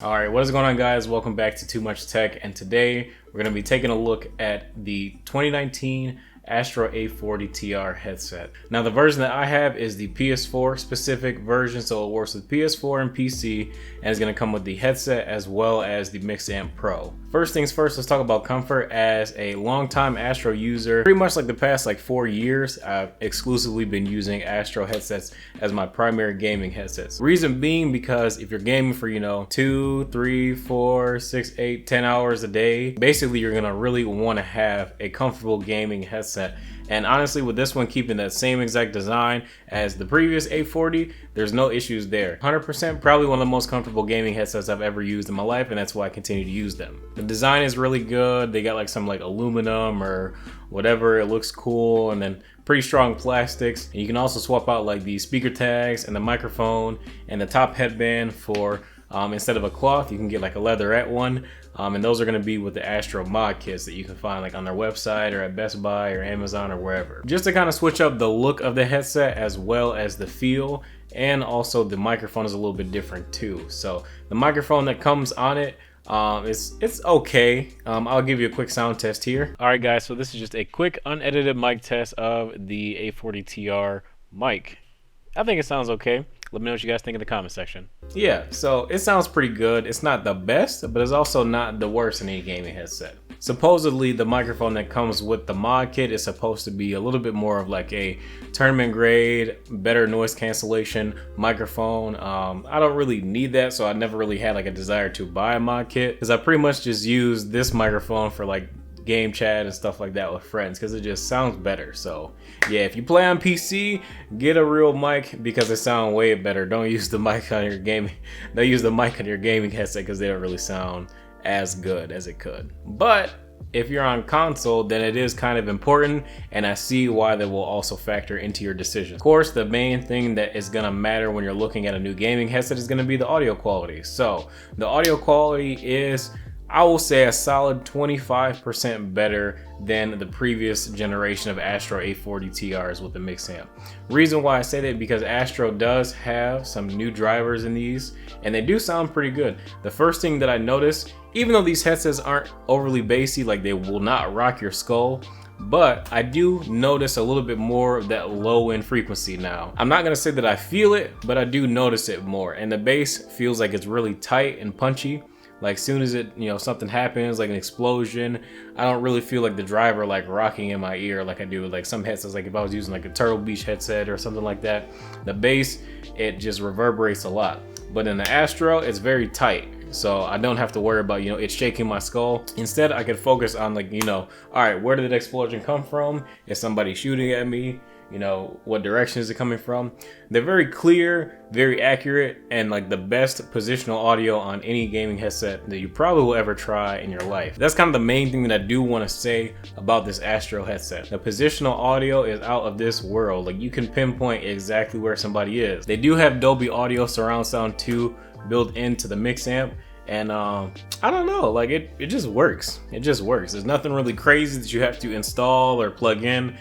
All right, what is going on, guys? Welcome back to Too Much Tech, and today we're going to be taking a look at the 2019 ASTRO A40 TR headset. Now, the version that I have is the PS4 specific version, so it works with PS4 and PC, and it's going to come with the headset as well as the Mixamp Pro. First things first, let's talk about comfort. As a longtime Astro user, pretty much like the past 4 years, I've exclusively been using Astro headsets as my primary gaming headsets. Reason being because if you're gaming for 2, 3, 4, 6, 8, 10 hours a day, basically you're gonna really want to have a comfortable gaming headset. And honestly, with this one keeping that same exact design as the previous A40, there's no issues there. 100% probably one of the most comfortable gaming headsets I've ever used in my life, and that's why I continue to use them. The design is really good. They got some aluminum or whatever. It looks cool, and then pretty strong plastics. And you can also swap out the speaker tags and the microphone and the top headband for instead of a cloth, you can get a leatherette one. And those are going to be with the Astro mod kits that you can find on their website or at Best Buy or Amazon or wherever. Just to kind of switch up the look of the headset as well as the feel, and also the microphone is a little bit different too. So the microphone that comes on it, it's okay. I'll give you a quick sound test here. All right, guys, so this is just a quick unedited mic test of the A40 TR mic. I think it sounds okay. Let me know what you guys think in the comment section. Yeah, so it sounds pretty good. It's not the best, but it's also not the worst in any gaming headset. Supposedly, the microphone that comes with the mod kit is supposed to be a little bit more of a tournament grade, better noise cancellation microphone. I don't really need that, so I never really had a desire to buy a mod kit, because I pretty much just use this microphone for game chat and stuff like that with friends, because it just sounds better. So yeah, if you play on PC, get a real mic because they sound way better. Don't use the mic on your gaming. Don't use the mic on your gaming headset because they don't really sound as good as it could. But if you're on console, then it is kind of important, and I see why that will also factor into your decision. Of course, the main thing that is gonna matter when you're looking at a new gaming headset is gonna be the audio quality. So the audio quality is, I will say, a solid 25% better than the previous generation of Astro A40 TRs with the Mixamp. Reason why I say that, because Astro does have some new drivers in these, and they do sound pretty good. The first thing that I noticed, even though these headsets aren't overly bassy, they will not rock your skull, but I do notice a little bit more of that low end frequency now. I'm not gonna say that I feel it, but I do notice it more, and the bass feels like it's really tight and punchy. As soon as it, something happens, an explosion, I don't really feel the driver rocking in my ear like I do with some headsets. If I was using a Turtle Beach headset or something like that, the bass, it just reverberates a lot. But in the Astro, it's very tight, so I don't have to worry about it shaking my skull. Instead, I can focus on all right, where did that explosion come from? Is somebody shooting at me? What direction is it coming from? They're very clear, very accurate, and the best positional audio on any gaming headset that you probably will ever try in your life. That's kind of the main thing that I do want to say about this Astro headset. The positional audio is out of this world. You can pinpoint exactly where somebody is. They do have Dolby Audio surround sound 2 built into the Mixamp. And I don't know, it just works. It just works. There's nothing really crazy that you have to install or plug in.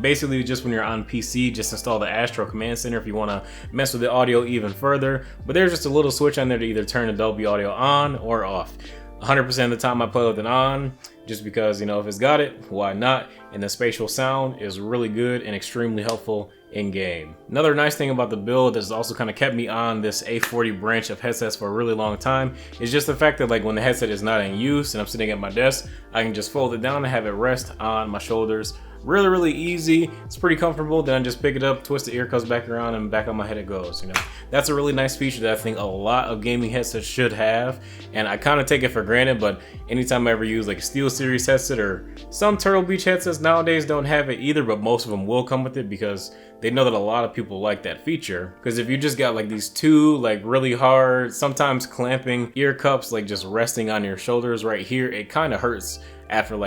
Basically, just when you're on PC, just install the Astro Command Center if you want to mess with the audio even further. But there's just a little switch on there to either turn the Dolby Audio on or off. 100% of the time I play with it on, just because, if it's got it, why not? And the spatial sound is really good and extremely helpful in game. Another nice thing about the build that has also kind of kept me on this A40 branch of headsets for a really long time is just the fact that when the headset is not in use and I'm sitting at my desk, I can just fold it down and have it rest on my shoulders. Really easy. It's pretty comfortable. Then I just pick it up, twist the ear cuffs back around, and back on my head it goes. That's a really nice feature that I think a lot of gaming headsets should have, and I kind of take it for granted. But anytime I ever use a SteelSeries headset, or some Turtle Beach headsets nowadays don't have it either, but most of them will come with it because they know that a lot of people like that feature. Because if you just got these two really hard, sometimes clamping ear cups just resting on your shoulders right here, it kind of hurts after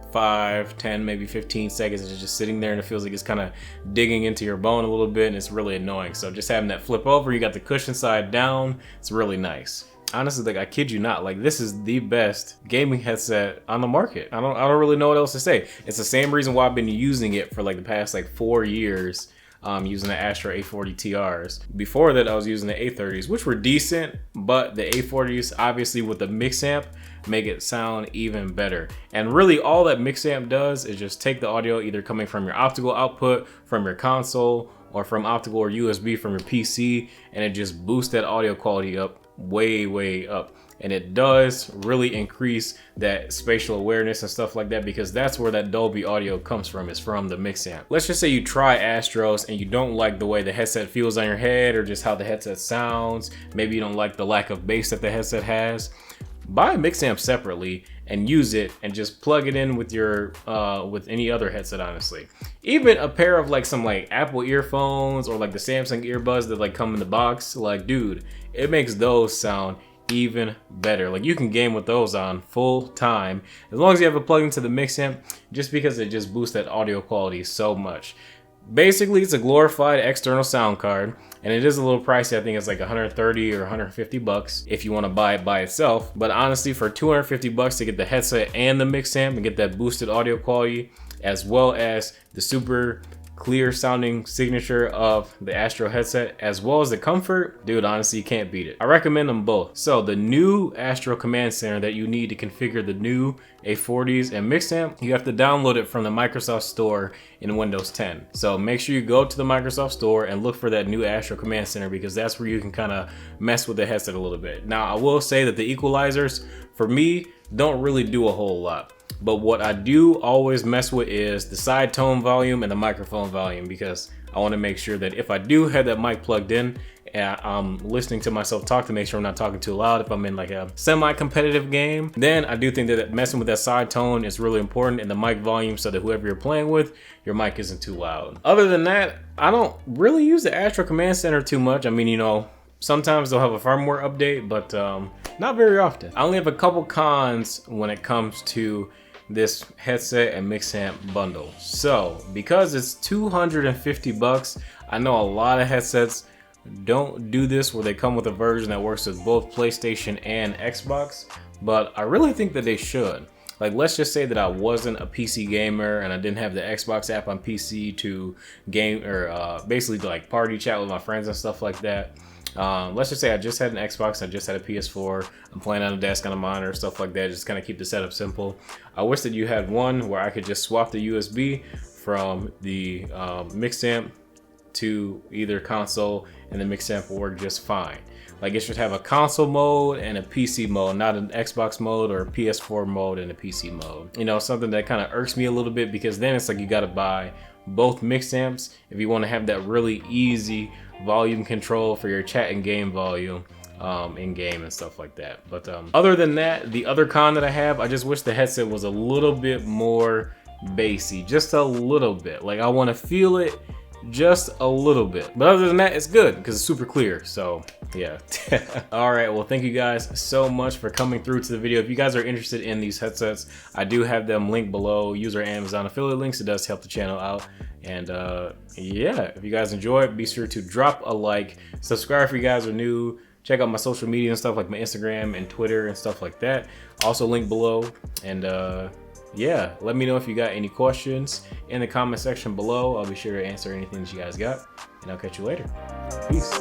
5, 10, maybe 15 seconds. It's just sitting there and it feels like it's kind of digging into your bone a little bit, and it's really annoying. So just having that flip over, you got the cushion side down, it's really nice. Honestly, I kid you not, this is the best gaming headset on the market. I don't really know what else to say. It's the same reason why I've been using it for the past 4 years. using the Astro A40 TRs. Before that, I was using the A30s, which were decent, but the A40s, obviously with the Mixamp, make it sound even better. And really all that Mixamp does is just take the audio either coming from your optical output, from your console, or from optical or USB from your PC, and it just boosts that audio quality up way up. And it does really increase that spatial awareness and stuff like that, because that's where that Dolby audio comes from, is from the Mixamp. Let's just say you try Astros and you don't like the way the headset feels on your head, or just how the headset sounds. Maybe you don't like the lack of bass that the headset has. Buy a Mixamp separately and use it, and just plug it in with your with any other headset, honestly. Even a pair of like some like Apple earphones, or like the Samsung earbuds that like come in the box, like dude, it makes those sound even better. Like you can game with those on full time as long as you have it plugged into the Mixamp, just because it just boosts that audio quality so much. Basically, it's a glorified external sound card, and it is a little pricey. I think it's like 130 or 150 bucks if you want to buy it by itself. But honestly, for 250 bucks to get the headset and the Mixamp and get that boosted audio quality, as well as the super clear sounding signature of the Astro headset, as well as the comfort, dude, honestly, you can't beat it. I recommend them both. So the new Astro Command Center that you need to configure the new A40s and Mixamp, you have to download it from the Microsoft Store in Windows 10. So make sure you go to the Microsoft Store and look for that new Astro Command Center, because that's where you can kind of mess with the headset a little bit. Now, I will say that the equalizers, for me, don't really do a whole lot. But what I do always mess with is the side tone volume and the microphone volume, because I want to make sure that if I do have that mic plugged in and I'm listening to myself talk, to make sure I'm not talking too loud if I'm in like a semi-competitive game, then I do think that messing with that side tone is really important, in the mic volume, so that whoever you're playing with, your mic isn't too loud. Other than that, I don't really use the Astro Command Center too much. I mean, you know, sometimes they'll have a firmware update, but not very often. I only have a couple cons when it comes to this headset and Mixamp bundle. So because it's 250 bucks, I know a lot of headsets don't do this, where they come with a version that works with both PlayStation and Xbox, but I really think that they should. Like, let's just say that I wasn't a PC gamer and I didn't have the Xbox app on PC to game, or basically to like party chat with my friends and stuff like that. Let's just say I just had an Xbox, I just had a PS4, I'm playing on a desk, on a monitor, stuff like that, just kind of keep the setup simple. I wish that you had one where I could just swap the USB from the Mixamp to either console, and the Mixamp will work just fine. Like, it should have a console mode and a PC mode, not an Xbox mode or a PS4 mode and a PC mode. You know, something that kind of irks me a little bit, because then it's like you got to buy both Mixamps if you want to have that really easy volume control for your chat and game volume in game and stuff like that. But other than that, the other con that I have, I just wish the headset was a little bit more bassy, just a little bit. Like, I want to feel it just a little bit, but other than that, it's good because it's super clear. So yeah. All right, well, thank you guys so much for coming through to the video. If you guys are interested in these headsets, I do have them linked below. Use our Amazon affiliate links. It does help the channel out. And yeah, if you guys enjoy it, be sure to drop a like, subscribe if you guys are new, check out my social media and stuff, like my Instagram and Twitter and stuff like that, also linked below. And yeah, let me know if you got any questions in the comment section below. I'll be sure to answer anything that you guys got, and I'll catch you later. Peace.